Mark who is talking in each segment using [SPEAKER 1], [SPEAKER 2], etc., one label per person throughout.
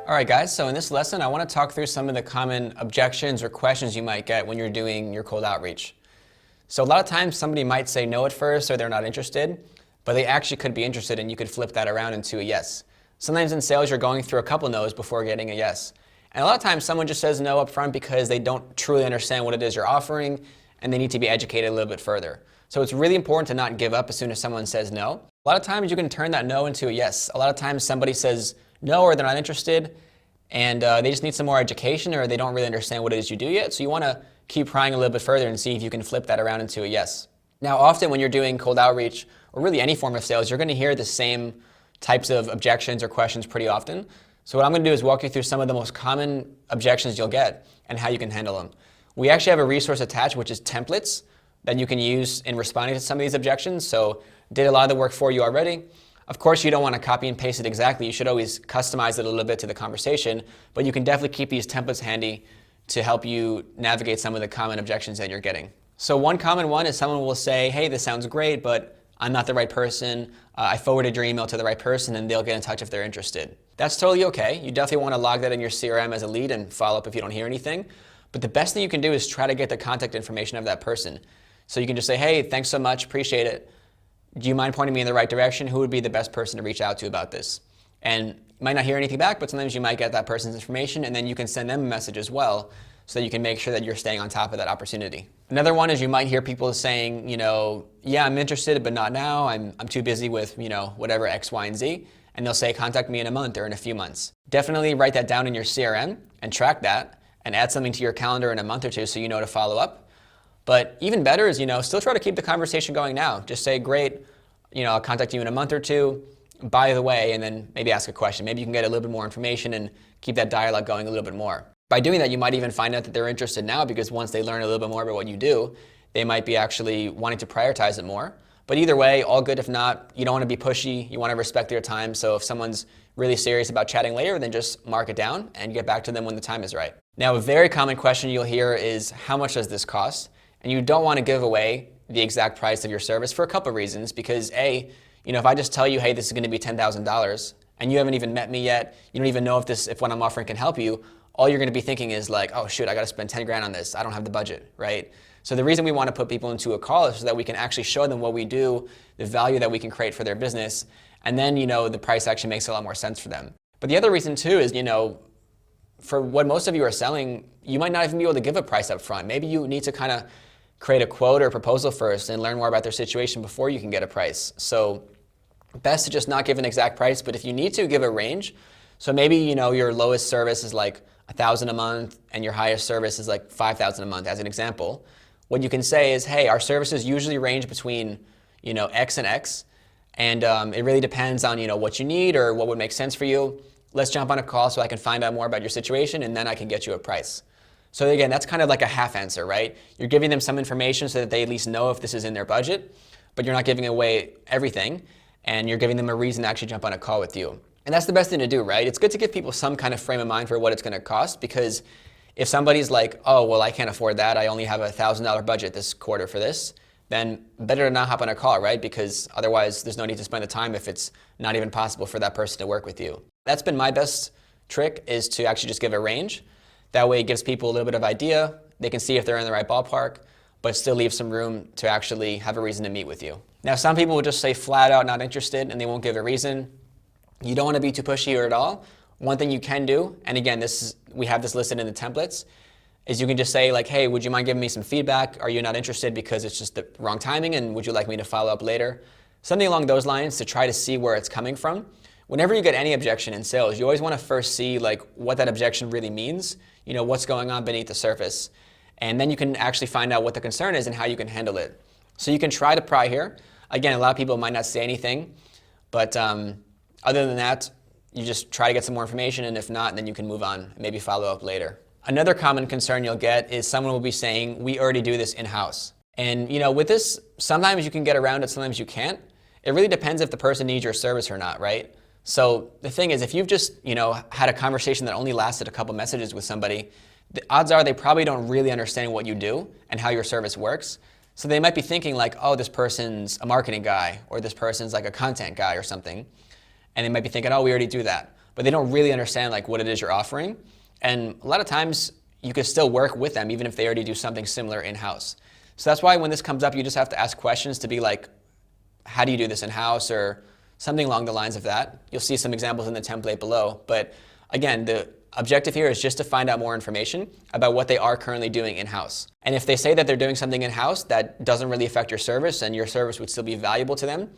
[SPEAKER 1] Alright guys, so in this lesson I want to talk through some of the common objections or questions you might get when you're doing your cold outreach. So a lot of times somebody might say no at first or they're not interested, but they actually could be interested and you could flip that around into a yes. Sometimes in sales you're going through a couple no's before getting a yes. And a lot of times someone just says no up front because they don't truly understand what it is you're offering and they need to be educated a little bit further. So it's really important to not give up as soon as someone says no. A lot of times you can turn that no into a yes. A lot of times somebody says no or they're not interested and they just need some more education or they don't really understand what it is you do yet. So you want to keep prying a little bit further and see if you can flip that around into a yes. Now often when you're doing cold outreach or really any form of sales, you're going to hear the same types of objections or questions pretty often. So what I'm going to do is walk you through some of the most common objections you'll get and how you can handle them. We actually have a resource attached which is templates that you can use in responding to some of these objections. So did a lot of the work for you already. Of course, you don't want to copy and paste it exactly. You should always customize it a little bit to the conversation, but you can definitely keep these templates handy to help you navigate some of the common objections that you're getting. So one common one is someone will say, hey, this sounds great, but I'm not the right person. I forwarded your email to the right person and they'll get in touch if they're interested. That's totally okay. You definitely want to log that in your CRM as a lead and follow up if you don't hear anything. But the best thing you can do is try to get the contact information of that person. So you can just say, hey, thanks so much, appreciate it. Do you mind pointing me in the right direction? Who would be the best person to reach out to about this? And you might not hear anything back, but sometimes you might get that person's information and then you can send them a message as well so that you can make sure that you're staying on top of that opportunity. Another one is you might hear people saying, yeah, I'm interested, but not now. I'm too busy with, whatever X, Y, and Z. And they'll say, contact me in a month or in a few months. Definitely write that down in your CRM and track that and add something to your calendar in a month or two so you know to follow up. But even better is, still try to keep the conversation going now. Just say, great, I'll contact you in a month or two, by the way, and then maybe ask a question. Maybe you can get a little bit more information and keep that dialogue going a little bit more. By doing that, you might even find out that they're interested now because once they learn a little bit more about what you do, they might be actually wanting to prioritize it more. But either way, all good. If not, you don't want to be pushy. You want to respect their time. So if someone's really serious about chatting later, then just mark it down and get back to them when the time is right. Now, a very common question you'll hear is, how much does this cost? And you don't want to give away the exact price of your service for a couple of reasons. Because A, if I just tell you, hey, this is going to be $10,000 and you haven't even met me yet, you don't even know if what I'm offering can help you, all you're going to be thinking is like, oh shoot, I got to spend 10 grand on this. I don't have the budget, right? So the reason we want to put people into a call is so that we can actually show them what we do, the value that we can create for their business, and then the price actually makes a lot more sense for them. But the other reason too is, for what most of you are selling, you might not even be able to give a price up front. Maybe you need to kind of create a quote or a proposal first and learn more about their situation before you can get a price. So best to just not give an exact price, but if you need to, give a range. So maybe your lowest service is like $1,000 a month and your highest service is like $5,000 a month as an example. What you can say is, hey, our services usually range between X and X, and it really depends on what you need or what would make sense for you. Let's jump on a call so I can find out more about your situation and then I can get you a price. So again, that's kind of like a half answer, right? You're giving them some information so that they at least know if this is in their budget, but you're not giving away everything, and you're giving them a reason to actually jump on a call with you. And that's the best thing to do, right? It's good to give people some kind of frame of mind for what it's going to cost, because if somebody's like, oh, well, I can't afford that, I only have a $1,000 budget this quarter for this, then better to not hop on a call, right? Because otherwise there's no need to spend the time if it's not even possible for that person to work with you. That's been my best trick, is to actually just give a range. That way it gives people a little bit of idea. They can see if they're in the right ballpark, but still leave some room to actually have a reason to meet with you. Now, some people will just say flat out not interested and they won't give a reason. You don't want to be too pushy or at all. One thing you can do, and again, we have this listed in the templates, is you can just say like, hey, would you mind giving me some feedback? Are you not interested because it's just the wrong timing, and would you like me to follow up later? Something along those lines to try to see where it's coming from. Whenever you get any objection in sales, you always want to first see like what that objection really means, what's going on beneath the surface. And then you can actually find out what the concern is and how you can handle it. So you can try to pry here. Again, a lot of people might not say anything, but other than that, you just try to get some more information, and if not, then you can move on and maybe follow up later. Another common concern you'll get is someone will be saying, we already do this in-house. And with this, sometimes you can get around it, sometimes you can't. It really depends if the person needs your service or not, right? So the thing is, if you've just had a conversation that only lasted a couple messages with somebody, the odds are they probably don't really understand what you do and how your service works. So they might be thinking like, oh, this person's a marketing guy, or this person's like a content guy or something. And they might be thinking, oh, we already do that. but they don't really understand like what it is you're offering. And a lot of times you can still work with them even if they already do something similar in-house. So that's why when this comes up, you just have to ask questions to be like, how do you do this in-house, or something along the lines of that. You'll see some examples in the template below. But again, the objective here is just to find out more information about what they are currently doing in-house. And if they say that they're doing something in-house that doesn't really affect your service and your service would still be valuable to them,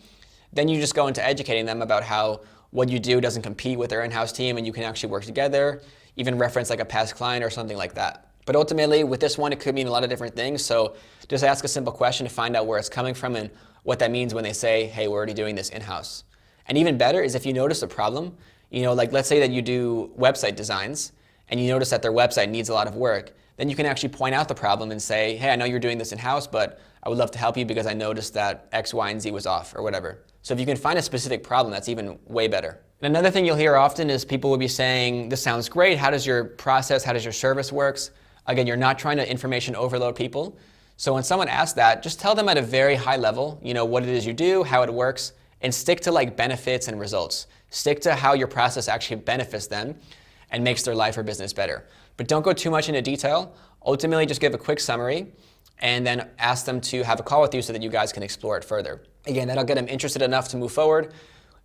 [SPEAKER 1] then you just go into educating them about how what you do doesn't compete with their in-house team and you can actually work together, even reference like a past client or something like that. But ultimately, with this one, it could mean a lot of different things. So just ask a simple question to find out where it's coming from and what that means when they say, hey, we're already doing this in-house. And even better is if you notice a problem, like let's say that you do website designs and you notice that their website needs a lot of work, then you can actually point out the problem and say, hey, I know you're doing this in-house, but I would love to help you because I noticed that X, Y, and Z was off or whatever. So if you can find a specific problem, that's even way better. And another thing you'll hear often is people will be saying, this sounds great. How does your process, how does your service works? Again, you're not trying to information overload people. So when someone asks that, just tell them at a very high level, what it is you do, how it works, and stick to like benefits and results. Stick to how your process actually benefits them and makes their life or business better. But don't go too much into detail. Ultimately, just give a quick summary and then ask them to have a call with you so that you guys can explore it further. Again, that'll get them interested enough to move forward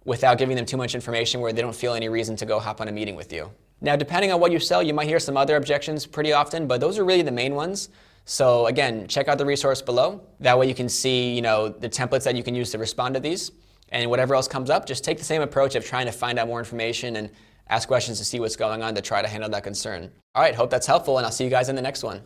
[SPEAKER 1] without giving them too much information where they don't feel any reason to go hop on a meeting with you. Now, depending on what you sell, you might hear some other objections pretty often, but those are really the main ones. So again, check out the resource below. That way you can see, the templates that you can use to respond to these. And whatever else comes up, just take the same approach of trying to find out more information and ask questions to see what's going on to try to handle that concern. All right, hope that's helpful, and I'll see you guys in the next one.